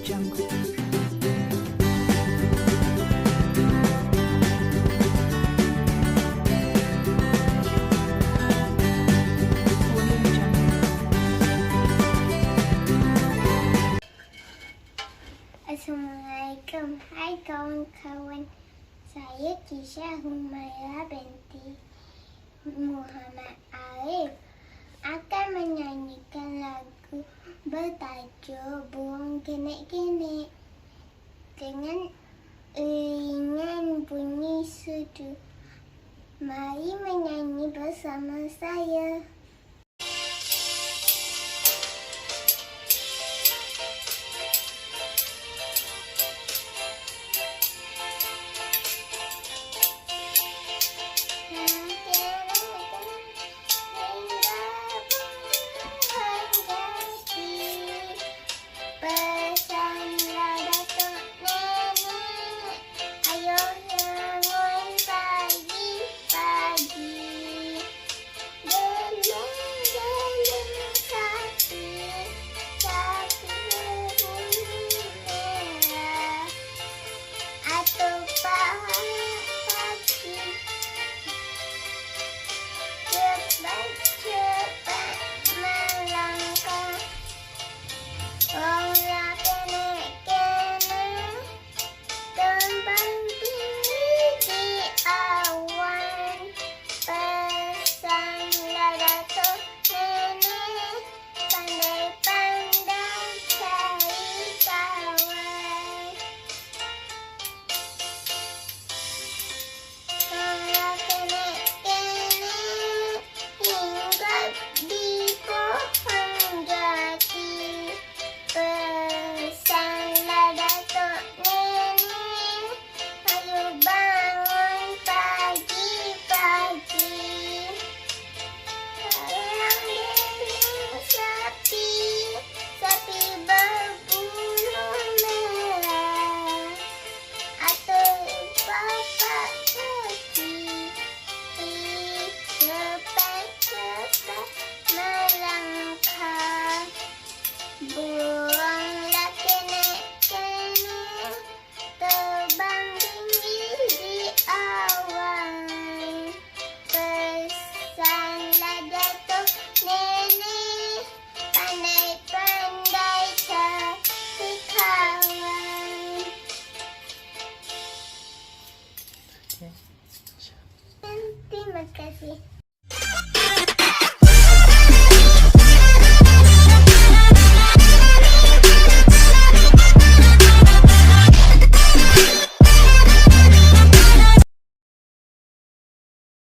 Assalamualaikum. Hai kawan-kawan. Saya Kisha Humaira binti Muhammad Arif akan menyanyikan lagu bertajuk Burung Kenek-Kenek dengan iringan bunyi sudu. Mari menyanyi bersama saya. Cepat melangkah, bola kenek-kenek terbang tinggi di awan. Pesanlah datuk nenek, pandai-pandai cari kawan. Bola kenek-kenek hinggap di pohon jati. Pesanlah datuk nenek, ayo bangun pagi-pagi. Sayang daging sapi, sapi berbulu merah, atau bapak kecil. Cepat-cepat melangkah, buanglah kenek-kenek terbang tinggi di awan. Pesanlah datuk nenek, pandai-pandai cari kawan. Terima kasih.